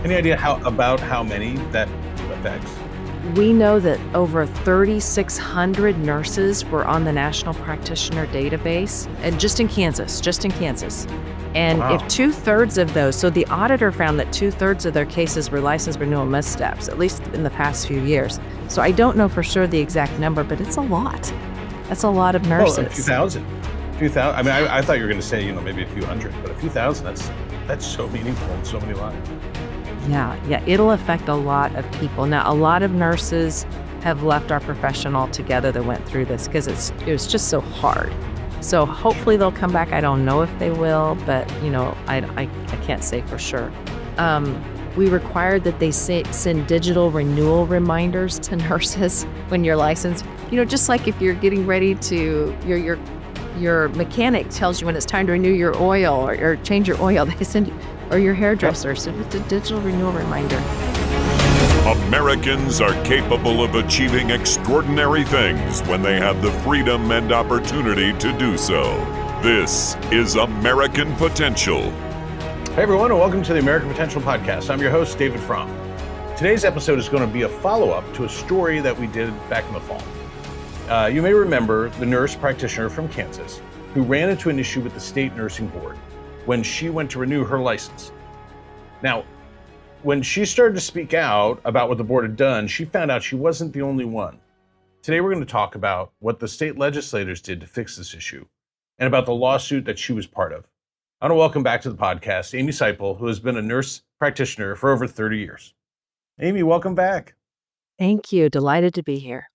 Any idea how many that affects? We know that over 3,600 nurses were on the National Practitioner Database, and just in Kansas. And Wow. if 2/3 of those, so the auditor found that 2/3 of their cases were license renewal missteps, at least in the past few years. So I don't know for sure the exact number, but it's a lot. That's a lot of Well, a few nurses. thousand. Few thousand. I mean, I thought you were going to say, maybe a few hundred, but a few thousand, that's so meaningful in so many lives. Yeah, it'll affect a lot of people. Now, a lot of nurses have left our profession altogether that went through this because it was just so hard. So hopefully they'll come back. I don't know if they will, but I can't say for sure. We required that they send digital renewal reminders to nurses when you're licensed. Just like if you're getting ready to your mechanic tells you when it's time to renew your oil or change your oil, they send you, or your hairdresser send it a digital renewal reminder. Americans are capable of achieving extraordinary things when they have the freedom and opportunity to do so. This is American Potential. Hey everyone, and welcome to the American Potential Podcast. I'm your host, David Fromm. Today's episode is going to be a follow-up to a story that we did back in the fall. You may remember the nurse practitioner from Kansas who ran into an issue with the state nursing board when she went to renew her license. Now, when she started to speak out about what the board had done, she found out she wasn't the only one. Today, we're going to talk about what the state legislators did to fix this issue and about the lawsuit that she was part of. I want to welcome back to the podcast Amy Siple, who has been a nurse practitioner for over 30 years. Amy, welcome back. Thank you. Delighted to be here.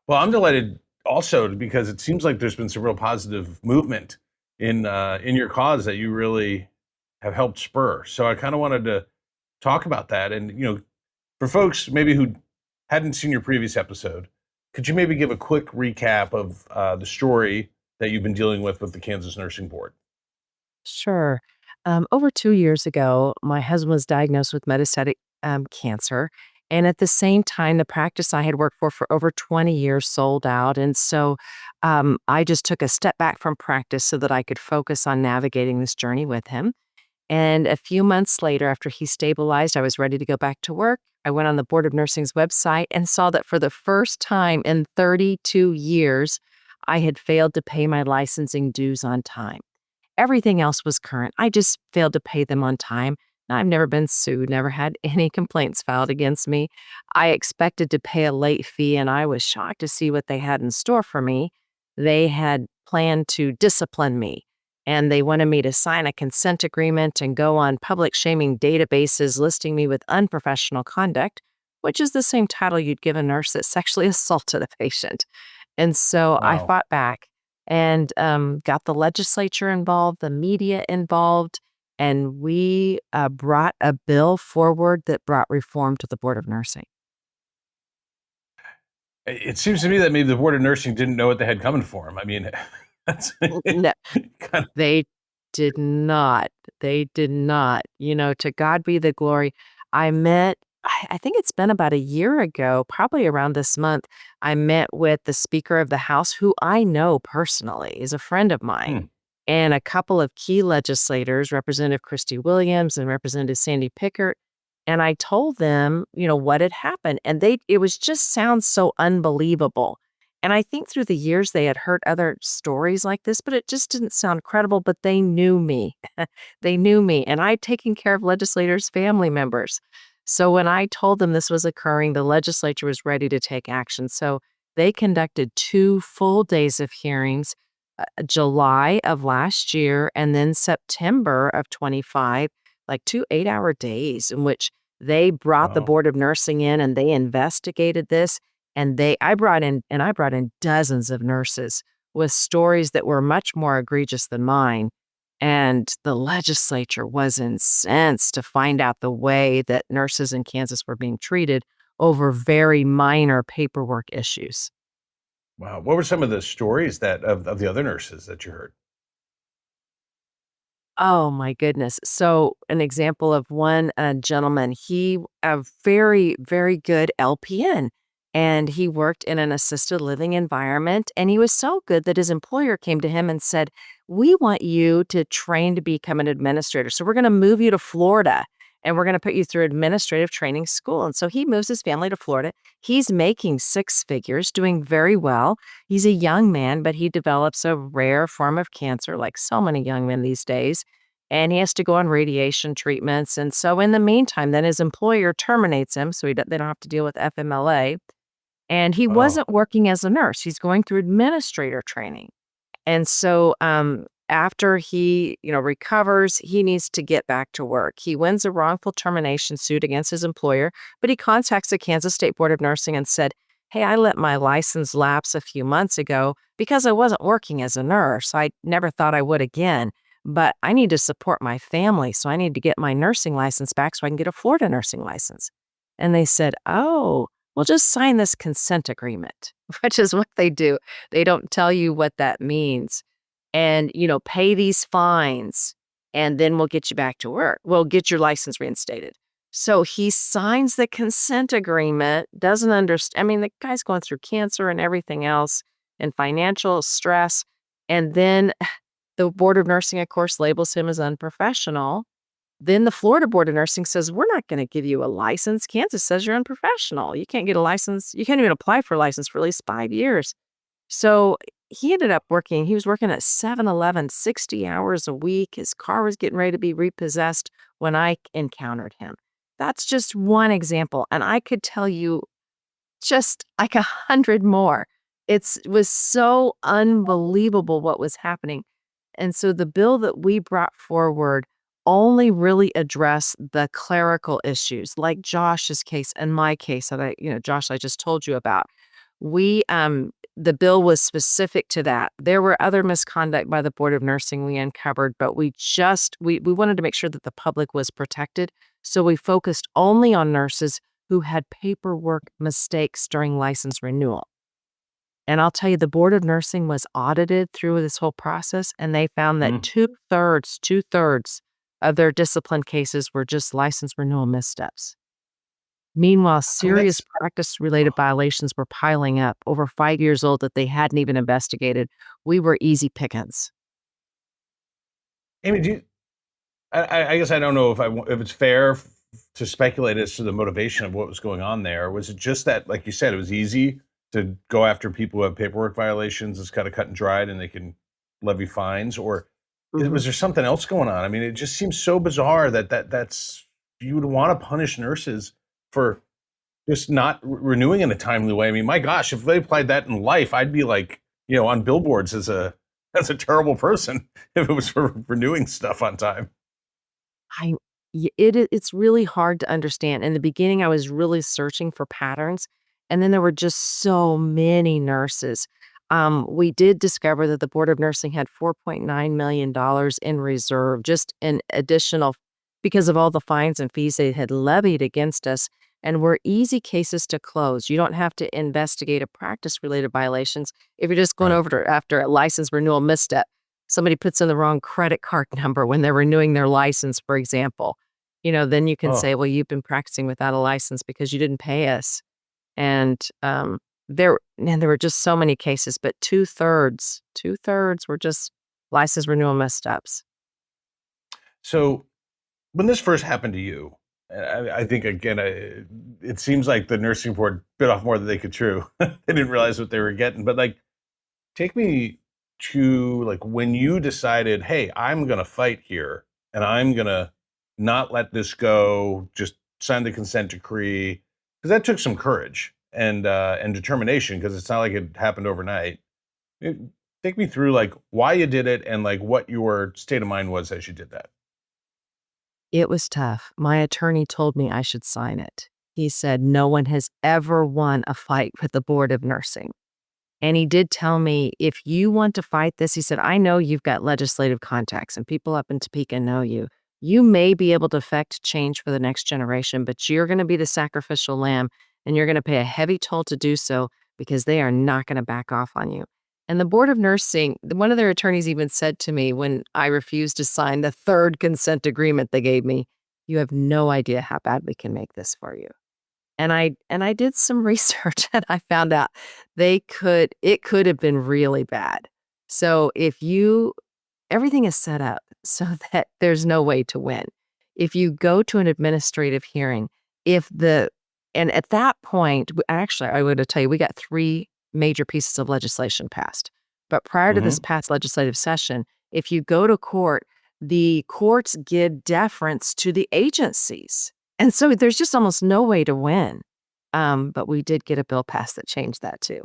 Well, I'm delighted also because it seems like there's been some real positive movement in your cause that you really have helped spur. So I kind of wanted to talk about that. And, for folks maybe who hadn't seen your previous episode, could you maybe give a quick recap of the story that you've been dealing with the Kansas Nursing Board? Sure. Over 2 years ago, my husband was diagnosed with metastatic cancer. And at the same time, the practice I had worked for over 20 years sold out. And so I just took a step back from practice so that I could focus on navigating this journey with him. And a few months later, after he stabilized, I was ready to go back to work. I went on the Board of Nursing's website and saw that for the first time in 32 years, I had failed to pay my licensing dues on time. Everything else was current. I just failed to pay them on time. Now, I've never been sued, never had any complaints filed against me. I expected to pay a late fee, and I was shocked to see what they had in store for me. They had planned to discipline me, and they wanted me to sign a consent agreement and go on public shaming databases listing me with unprofessional conduct, which is the same title you'd give a nurse that sexually assaulted a patient. And so I Wow. fought back and got the legislature involved, the media involved, and we brought a bill forward that brought reform to the Board of Nursing. It seems to me that maybe the Board of Nursing didn't know what they had coming for them. I mean, that's No, kind of, they did not. They did not. To God be the glory. I think it's been about a year ago, probably around this month, I met with the Speaker of the House, who I know personally, is a friend of mine, hmm. and a couple of key legislators, Representative Christy Williams and Representative Sandy Pickert. And I told them, what had happened. And it was just sounds so unbelievable. And I think through the years they had heard other stories like this, but it just didn't sound credible. But they knew me. They knew me. And I'd taken care of legislators' family members. So when I told them this was occurring, the legislature was ready to take action. So they conducted 2 full days of hearings, July of last year and then September of 25, like 2 8-hour days in which they brought the Wow. Board of Nursing in and they investigated this. And I brought in dozens of nurses with stories that were much more egregious than mine. And the legislature was incensed to find out the way that nurses in Kansas were being treated over very minor paperwork issues. Wow. What were some of the stories of the other nurses that you heard? Oh my goodness. So an example of one gentleman, he a very, very good LPN, and he worked in an assisted living environment, and he was so good that his employer came to him and said, "We want you to train to become an administrator. So we're going to move you to Florida." and we're going to put you through administrative training school. And so he moves his family to Florida. He's making six figures, doing very well. He's a young man, but he develops a rare form of cancer, like so many young men these days. And he has to go on radiation treatments. And so in the meantime, then his employer terminates him, so they don't have to deal with FMLA. And he Oh, wasn't working as a nurse. He's going through administrator training. And so after he, recovers, he needs to get back to work. He wins a wrongful termination suit against his employer, but he contacts the Kansas State Board of Nursing and said, "Hey, I let my license lapse a few months ago because I wasn't working as a nurse. I never thought I would again, but I need to support my family, so I need to get my nursing license back so I can get a Florida nursing license." And they said, "Oh, well, just sign this consent agreement," which is what they do. They don't tell you what that means. And, pay these fines, and then we'll get you back to work. We'll get your license reinstated. So he signs the consent agreement, doesn't understand. I mean, the guy's going through cancer and everything else and financial stress. And then the Board of Nursing, of course, labels him as unprofessional. Then the Florida Board of Nursing says, "We're not going to give you a license. Kansas says you're unprofessional. You can't get a license. You can't even apply for a license for at least 5 years." So he ended up he was working at 7-Eleven 60 hours a week. His car was getting ready to be repossessed when I encountered him. That's just one example. And I could tell you just like 100 more. It was so unbelievable what was happening. And so the bill that we brought forward only really addressed the clerical issues, like Josh's case and my case that Josh, I just told you about. We, the bill was specific to that. There were other misconduct by the Board of Nursing we uncovered, but we wanted to make sure that the public was protected. So we focused only on nurses who had paperwork mistakes during license renewal. And I'll tell you, the Board of Nursing was audited through this whole process, and they found that mm. two-thirds of their discipline cases were just license renewal missteps. Meanwhile, I mean, serious practice-related violations were piling up, over 5 years old, that they hadn't even investigated. We were easy pickings. Amy, I guess I don't know if it's fair to speculate as to the motivation of what was going on there. Was it just that, like you said, it was easy to go after people who have paperwork violations? It's kind of cut and dried, and they can levy fines, or Mhm. was there something else going on? I mean, it just seems so bizarre that's you would want to punish nurses for just not renewing in a timely way. I mean, my gosh, if they applied that in life, I'd be like, on billboards as a terrible person if it was for renewing stuff on time. I it's really hard to understand. In the beginning, I was really searching for patterns, and then there were just so many nurses. We did discover that the Board of Nursing had $4.9 million in reserve, just in additional, because of all the fines and fees they had levied against us, and were easy cases to close. You don't have to investigate a practice-related violations if you're just going Right. over after a license renewal misstep. Somebody puts in the wrong credit card number when they're renewing their license, for example. Then you can Oh, say, "Well, you've been practicing without a license because you didn't pay us." And there were just so many cases, but two-thirds were just license renewal missteps. so when this first happened to you, I think again, it seems like the nursing board bit off more than they could chew. They didn't realize what they were getting. But like, take me to like when you decided, hey, I'm gonna fight here, and I'm gonna not let this go. Just sign the consent decree, because that took some courage and determination, because it's not like it happened overnight. It- Take me through like why you did it and like what your state of mind was as you did that. It was tough. My attorney told me I should sign it. He said, "No one has ever won a fight with the Board of Nursing." And he did tell me, "If you want to fight this," he said, "I know you've got legislative contacts and people up in Topeka know you. You may be able to affect change for the next generation, but you're going to be the sacrificial lamb, and you're going to pay a heavy toll to do so, because they are not going to back off on you." And the Board of Nursing, one of their attorneys even said to me when I refused to sign the third consent agreement they gave me, "You have no idea how bad we can make this for you." And I did some research, and I found out it could have been really bad. So everything is set up so that there's no way to win. if you go to an administrative hearing, and at that point, actually, I would tell you, we got 3 major pieces of legislation passed. But prior to this Hmm. past legislative session, if you go to court, the courts give deference to the agencies. And so there's just almost no way to win. But we did get a bill passed that changed that too.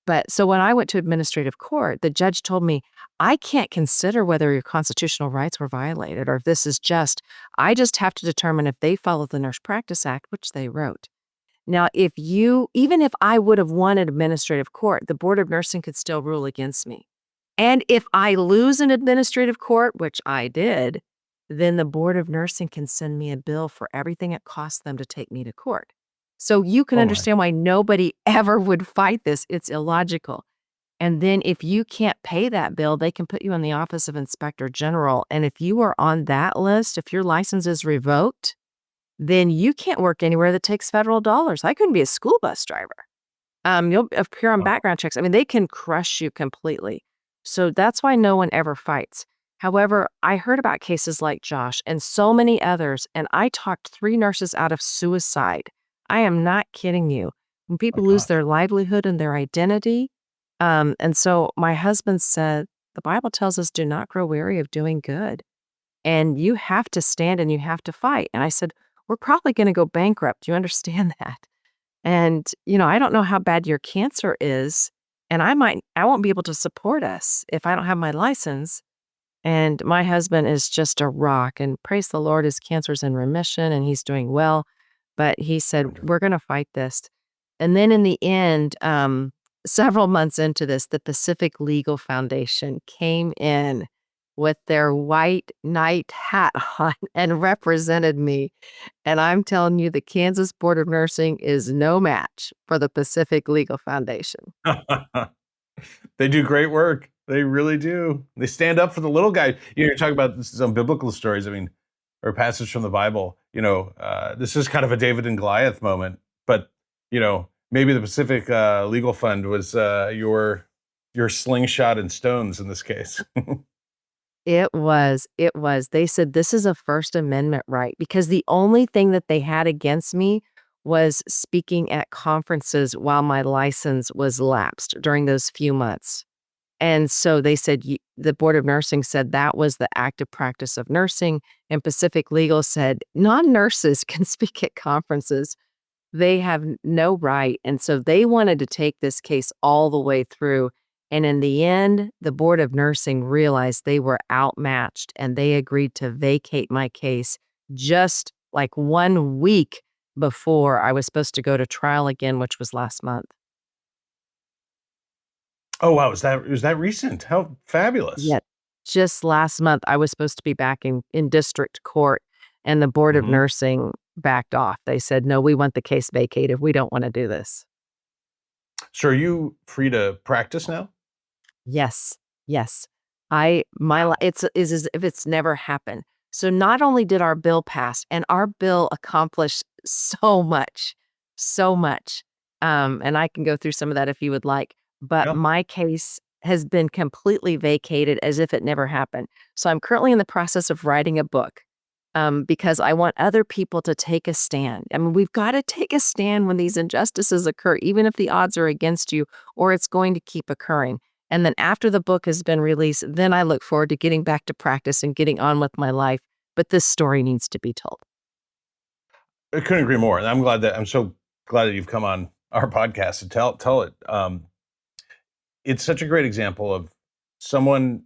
But so when I went to administrative court, the judge told me, I can't consider whether your constitutional rights were violated or if this is just, I just have to determine if they follow the Nurse Practice Act, which they wrote. Now, even if I would have won at administrative court, the Board of Nursing could still rule against me. And if I lose in administrative court, which I did, then the Board of Nursing can send me a bill for everything it costs them to take me to court. So you can Oh my. understand why nobody ever would fight this. It's illogical. And then if you can't pay that bill, they can put you in the Office of Inspector General. And if you are on that list, if your license is revoked, then you can't work anywhere that takes federal dollars. I couldn't be a school bus driver. You'll appear on Wow. background checks. I mean, they can crush you completely. So that's why no one ever fights. However, I heard about cases like Josh and so many others, and I talked 3 nurses out of suicide. I am not kidding you. When My people lose gosh. their livelihood and their identity, and so my husband said, the Bible tells us, do not grow weary of doing good. And you have to stand and you have to fight. And I said, we're probably going to go bankrupt. Do you understand that? And, I don't know how bad your cancer is. And I won't be able to support us if I don't have my license. And my husband is just a rock. And praise the Lord, his cancer's in remission and he's doing well. But he said, Wonderful. we're going to fight this. And then in the end, several months into this, the Pacific Legal Foundation came in with their white knight hat on and represented me. And I'm telling you, the Kansas Board of Nursing is no match for the Pacific Legal Foundation. They do great work. They really do. They stand up for the little guy. You're talking about some biblical stories. I mean, or passages from the Bible. This is kind of a David and Goliath moment. But maybe the Pacific Legal Fund was your slingshot and stones in this case. It was. They said this is a First Amendment right because the only thing that they had against me was speaking at conferences while my license was lapsed during those few months. And so they said, the Board of Nursing said that was the active practice of nursing. And Pacific Legal said non-nurses can speak at conferences. They have no right. And so they wanted to take this case all the way through. And in the end, the Board of Nursing realized they were outmatched and they agreed to vacate my case just like 1 week before I was supposed to go to trial again, which was last month. Oh wow, was that recent? How fabulous. Yet just last month, I was supposed to be back in district court and the Board of Hmm. Nursing backed off. They said, no, we want the case vacated. We don't want to do this. So are you free to practice now? Yes, yes. It's is as if it's never happened. So not only did our bill pass, and our bill accomplished so much, so much. And I can go through some of that if you would like, but Yeah. my case has been completely vacated as if it never happened. So I'm currently in the process of writing a book. Because I want other people to take a stand. I mean, we've got to take a stand when these injustices occur, even if the odds are against you, or it's going to keep occurring. And then after the book has been released, then I look forward to getting back to practice and getting on with my life. But this story needs to be told. I couldn't agree more. And I'm so glad that you've come on our podcast to tell it. It's such a great example of someone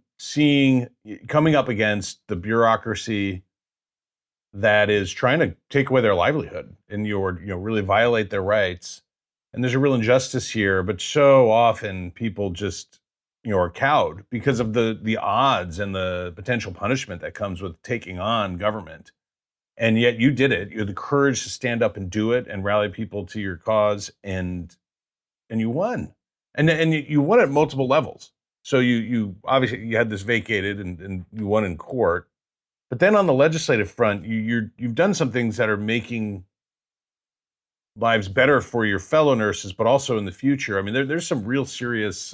coming up against the bureaucracy that is trying to take away their livelihood and really violate their rights. And there's a real injustice here, but so often people just are cowed because of the odds and the potential punishment that comes with taking on government. And yet you did it. You had the courage to stand up and do it and rally people to your cause, and you won. And you won at multiple levels. So you obviously you had this vacated and you won in court. But then on the legislative front, you've done some things that are making lives better for your fellow nurses, but also in the future. I mean, there's some real serious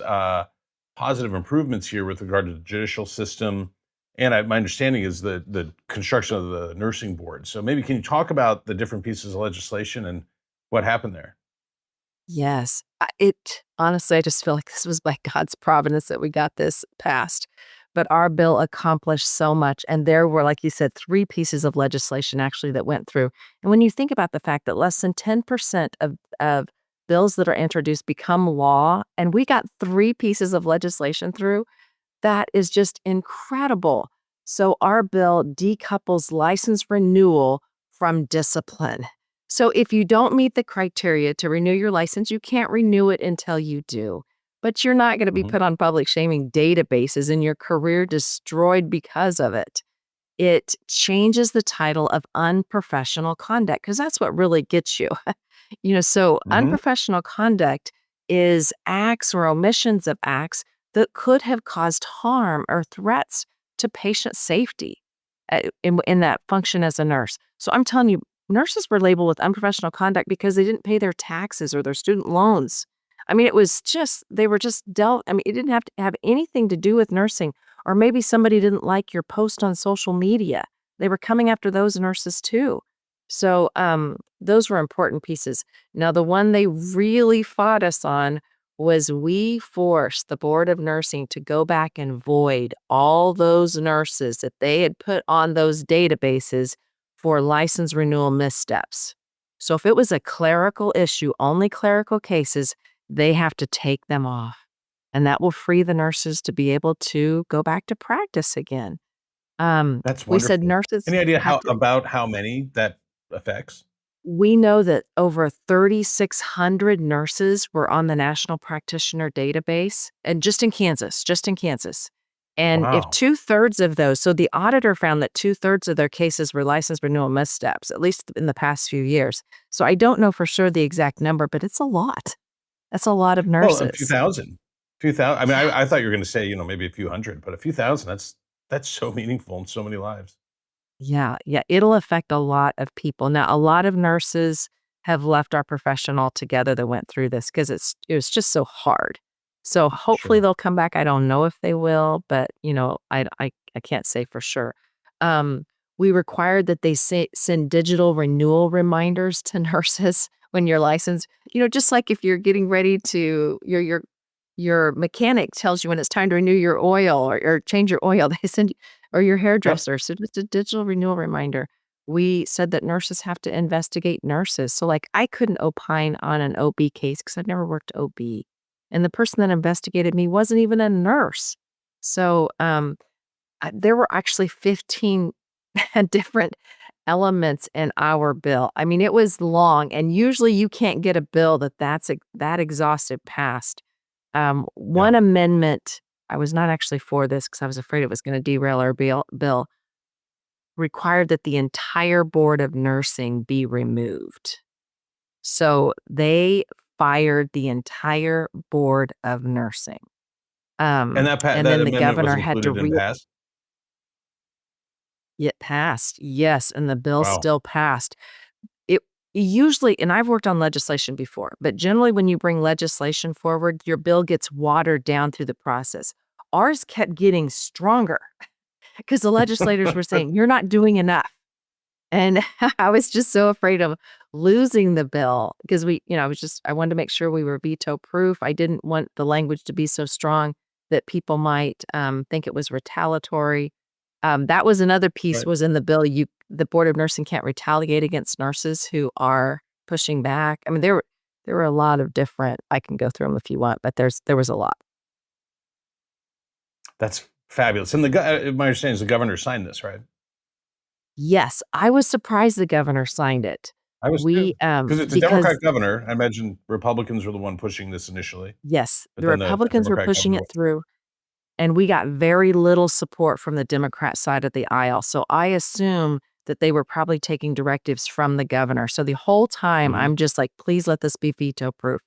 positive improvements here with regard to the judicial system And my understanding is the construction of the nursing board. So maybe can you talk about the different pieces of legislation and what happened there? Yes. Honestly, I just feel like this was by God's providence that we got this passed. But our bill accomplished so much. And there were, like you said, three pieces of legislation actually that went through. And when you think about the fact that less than 10% of bills that are introduced become law, and we got three pieces of legislation through, that is just incredible. So our bill decouples license renewal from discipline. So if you don't meet the criteria to renew your license, you can't renew it until you do. But you're not going to be Hmm. put on public shaming databases and your career destroyed because of it. It changes the title of unprofessional conduct because that's what really gets you. So Hmm. unprofessional conduct is acts or omissions of acts that could have caused harm or threats to patient safety in that function as a nurse. So I'm telling you, nurses were labeled with unprofessional conduct because they didn't pay their taxes or their student loans. I mean, they were just dealt, I mean, it didn't have to have anything to do with nursing. Or maybe somebody didn't like your post on social media. They were coming after those nurses too. So those were important pieces. Now, the one they really fought us on was we forced the Board of Nursing to go back and void all those nurses that they had put on those databases for license renewal missteps. So if it was a clerical issue, only clerical cases, they have to take them off. And that will free the nurses to be able to go back to practice again. That's We said wonderful. nurses Any idea have to how many that affects? we know that over 3,600 nurses were on the National Practitioner Database, and just in Kansas. And if Wow. 2/3 of those, so the auditor found that 2/3 of their cases were license renewal missteps, at least in the past few years. So I don't know for sure the exact number, but it's a lot. That's a lot of Well, a few nurses. thousand. Few thousand. I mean, Yeah. I thought you were going to say, maybe a few hundred, but a few thousand. That's so meaningful in so many lives. Yeah, yeah, it'll affect a lot of people. Now, a lot of nurses have left our profession altogether that went through this because it was just so hard. So hopefully Sure. they'll come back. I don't know if they will, but I can't say for sure. Um, we required that they send digital renewal reminders to nurses when you're licensed. Just like if you're getting ready to your mechanic tells you when it's time to renew your oil or change your oil, they send or your Yep. hairdresser. So just a digital renewal reminder. We said that nurses have to investigate nurses. So like I couldn't opine on an OB case because I'd never worked OB. And the person that investigated me wasn't even a nurse. So there were actually 15 different elements in our bill. I mean, it was long, and usually you can't get a bill that exhaustive passed. Yeah. One amendment, I was not actually for this because I was afraid it was going to derail our bill, required that the entire board of nursing be removed. So they fired the entire board of nursing. And And that then the amendment was governor had to included and passed? it passed. Yes, and the bill Wow. still passed. It usually, and I've worked on legislation before, but generally when you bring legislation forward, your bill gets watered down through the process. Ours kept getting stronger because the legislators were saying, "You're not doing enough." And I was just so afraid of losing the bill because I wanted to make sure we were veto proof. I didn't want the language to be so strong that people might think it was retaliatory. That was another piece Right. was in the bill. The Board of Nursing can't retaliate against nurses who are pushing back. I mean, there were a lot of different. I can go through them if you want, but there was a lot. That's fabulous. And my understanding is the governor signed this, right? Yes, I was surprised the governor signed it. I was too. We Because it's a Democrat because governor. I imagine Republicans were the one pushing this initially, yes, but the then the Republicans were Democrat pushing governor it was. through, and we got very little support from the Democrat side of the aisle. So I assume that they were probably taking directives from the governor. So the whole time Mhm. I'm just like, please let this be veto proof.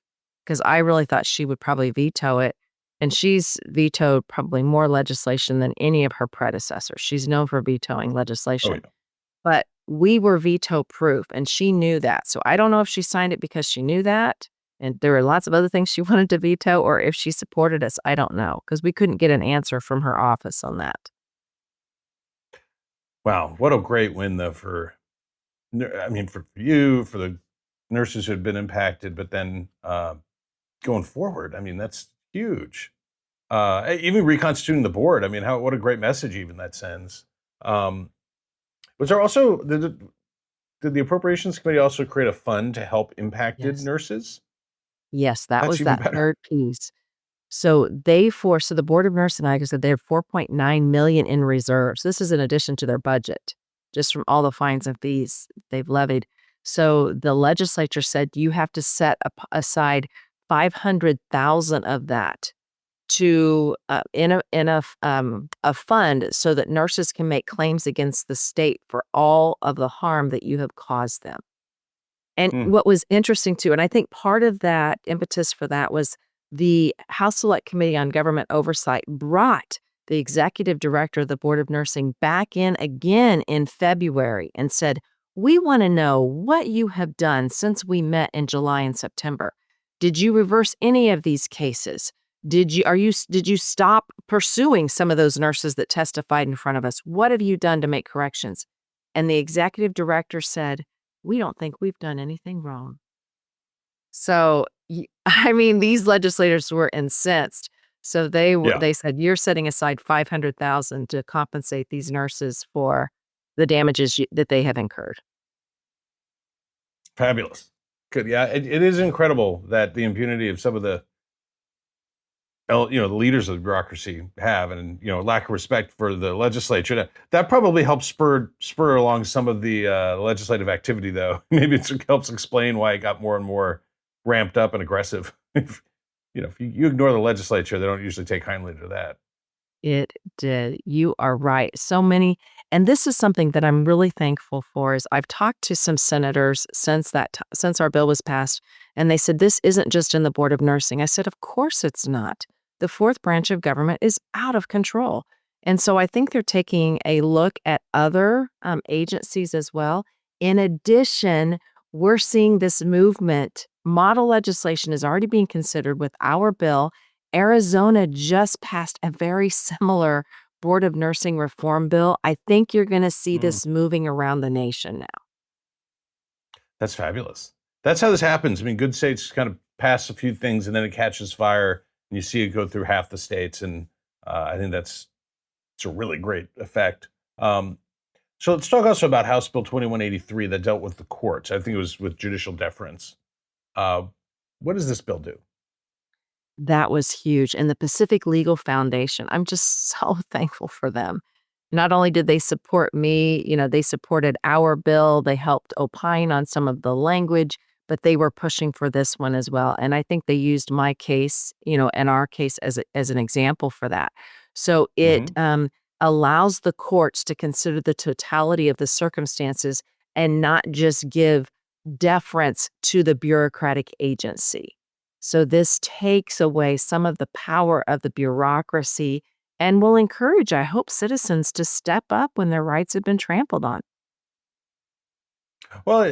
Because I really thought she would probably veto it. And she's vetoed probably more legislation than any of her predecessors. She's known for vetoing Oh, legislation. yeah. But we were veto proof and she knew that. So I don't know if she signed it because she knew that and there were lots of other things she wanted to veto or if she supported us. I don't know because we couldn't get an answer from her office on that. Wow, what a great win though for you, for the nurses who had been impacted, but then going forward, I mean, that's huge. Even reconstituting the board, I mean, what a great message even that sends. Um, was there also did the Appropriations Committee also create a fund to help impacted Yes. nurses? Yes, that That's was even that better. third piece. So the Board of Nursing, like I said, they have 4.9 million in reserves. This is in addition to their budget, just from all the fines and fees they've levied. So the legislature said you have to set aside 500,000 of that to a fund so that nurses can make claims against the state for all of the harm that you have caused them. And Hmm. what was interesting too, and I think part of that impetus for that was the House Select Committee on Government Oversight brought the executive director of the Board of Nursing back in again in February and said, "We want to know what you have done since we met in July and September. Did you reverse any of these cases? Did you stop pursuing some of those nurses that testified in front of us? What have you done to make corrections?" And the executive director said, "We don't think we've done anything wrong." So, I mean, these legislators were incensed. So Yeah, they said, "You're setting aside 500,000 to compensate these nurses for the damages that they have incurred." fabulous. Good. Yeah, it is incredible that the impunity of some of the leaders of the bureaucracy have, and lack of respect for the legislature. That probably helps spur along some of the legislative activity, though. Maybe it helps explain why it got more and more ramped up and aggressive. If you ignore the legislature, they don't usually take kindly to that. It did. You are right. So many, and this is something that I'm really thankful for is I've talked to some senators since our bill was passed, and they said this isn't just in the Board of Nursing. I said, "Of course it's not. The fourth branch of government is out of control." And so I think they're taking a look at other agencies as well. In addition, we're seeing this movement. Model legislation is already being considered with our bill. Arizona just passed a very similar Board of Nursing reform bill. I think you're gonna see Mm, this moving around the nation now. that's fabulous. That's how this happens. I mean, good states kind of pass a few things, and then it catches fire, and you see it go through half the states. And I think it's a really great effect. Um, So let's talk also about House Bill 2183 that dealt with the courts. I think it was with judicial deference. Uh, what does this bill do? That was huge, and the Pacific Legal Foundation, I'm just so thankful for them. Not only did they support me, they supported our bill, they helped opine on some of the language, but they were pushing for this one as well, and I think they used my case, and our case as an example for that. So it, Hmm. allows the courts to consider the totality of the circumstances and not just give deference to the bureaucratic agency. So this takes away some of the power of the bureaucracy and will encourage, I hope, citizens to step up when their rights have been trampled on. Well,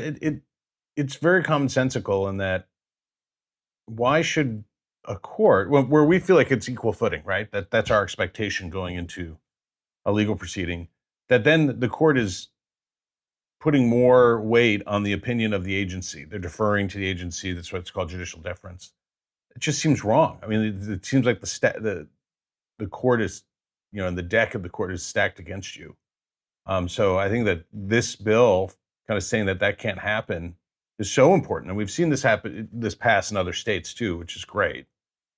it's very commonsensical in that why should a court, where we feel like it's equal footing, right? That's our expectation going into a legal proceeding, that then the court is putting more weight on the opinion of the agency. They're deferring to the agency. That's what's called judicial deference. It just seems wrong. I mean, it seems like the court is, and the deck of the court is stacked against you. So I think that this bill, kind of saying that that can't happen, is so important, and we've seen this happen, this pass in other states too, which is great.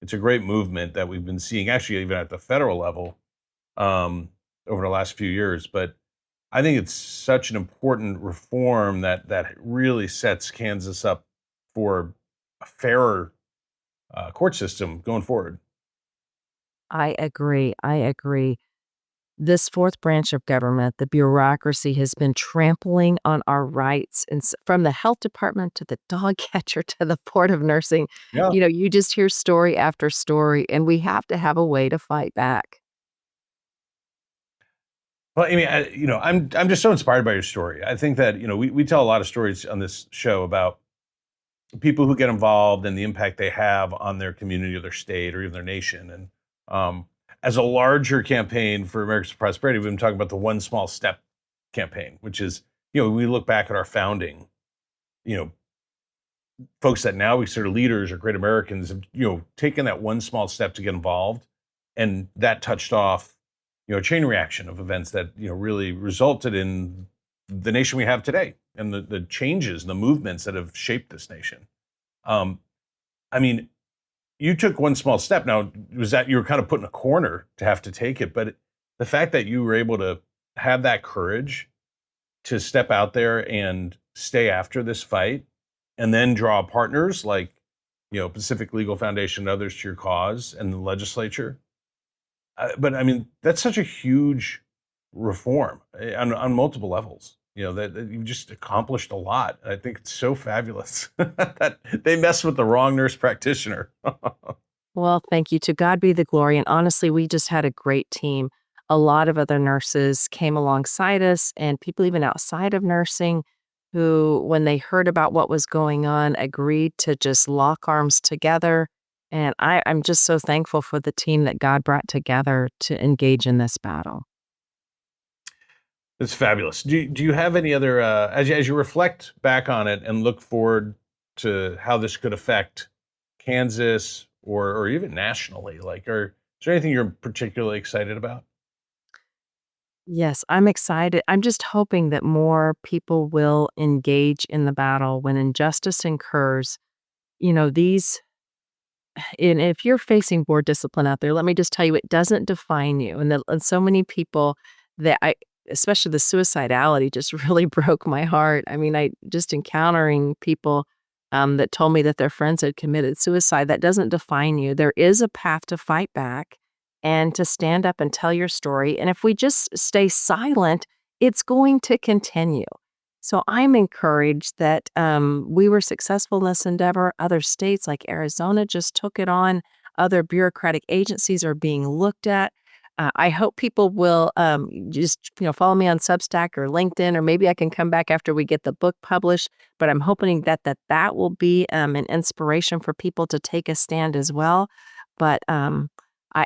It's a great movement that we've been seeing, actually, even at the federal level, um, over the last few years. But I think it's such an important reform that really sets Kansas up for a fairer court system going forward. I agree. I agree. This fourth branch of government, the bureaucracy, has been trampling on our rights, and from the health department to the dog catcher to the board of nursing. Yeah. You just hear story after story, and we have to have a way to fight back. Well, Amy, I'm just so inspired by your story. I think that we tell a lot of stories on this show about people who get involved and the impact they have on their community or their state or even their nation. And as a larger campaign for America's prosperity, we've been talking about the one small step campaign, which is, we look back at our founding, folks that now we consider leaders or great Americans have, taken that one small step to get involved. And that touched off, a chain reaction of events that, really resulted in the nation we have today and the changes, the movements that have shaped this nation. You took one small step. Now, was that you were kind of put in a corner to have to take it, but the fact that you were able to have that courage to step out there and stay after this fight and then draw partners like, Pacific Legal Foundation and others to your cause and the legislature. That's such a huge reform on multiple levels, that you've just accomplished a lot. I think it's so fabulous that they mess with the wrong nurse practitioner. Well, thank you. To God be the glory. And honestly, we just had a great team. A lot of other nurses came alongside us and people even outside of nursing who, when they heard about what was going on, agreed to just lock arms together. And I'm just so thankful for the team that God brought together to engage in this battle. It's fabulous. Do you have any other, as you reflect back on it and look forward to how this could affect Kansas or even nationally, is there anything you're particularly excited about? Yes, I'm excited. I'm just hoping that more people will engage in the battle when injustice incurs. These, and if you're facing board discipline out there, let me just tell you, it doesn't define you. And so many people especially the suicidality just really broke my heart. I just encountering people that told me that their friends had committed suicide. That doesn't define you. There is a path to fight back and to stand up and tell your story. And if we just stay silent, it's going to continue. So I'm encouraged that we were successful in this endeavor. Other states like Arizona just took it on. Other bureaucratic agencies are being looked at. I hope people will just follow me on Substack or LinkedIn, or maybe I can come back after we get the book published. But I'm hoping that will be an inspiration for people to take a stand as well. But I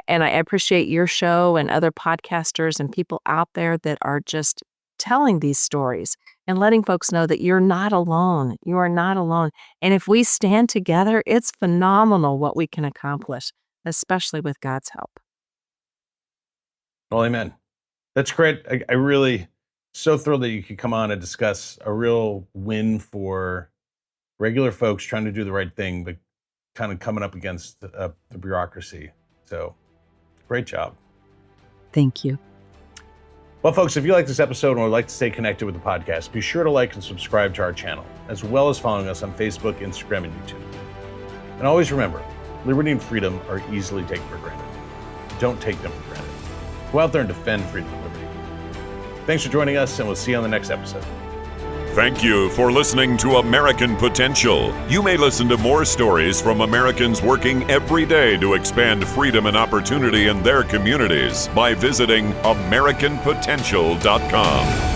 appreciate your show and other podcasters and people out there that are just telling these stories and letting folks know that you're not alone. You are not alone. And if we stand together, it's phenomenal what we can accomplish, especially with God's help. Well, amen. That's great. I really so thrilled that you could come on and discuss a real win for regular folks trying to do the right thing, but kind of coming up against the bureaucracy. So great job. Thank you. Well, folks, if you like this episode and would like to stay connected with the podcast, be sure to like and subscribe to our channel, as well as following us on Facebook, Instagram, and YouTube. And always remember, liberty and freedom are easily taken for granted. Don't take them for granted. Go out there and defend freedom and liberty. Thanks for joining us, and we'll see you on the next episode. Thank you for listening to American Potential. You may listen to more stories from Americans working every day to expand freedom and opportunity in their communities by visiting AmericanPotential.com.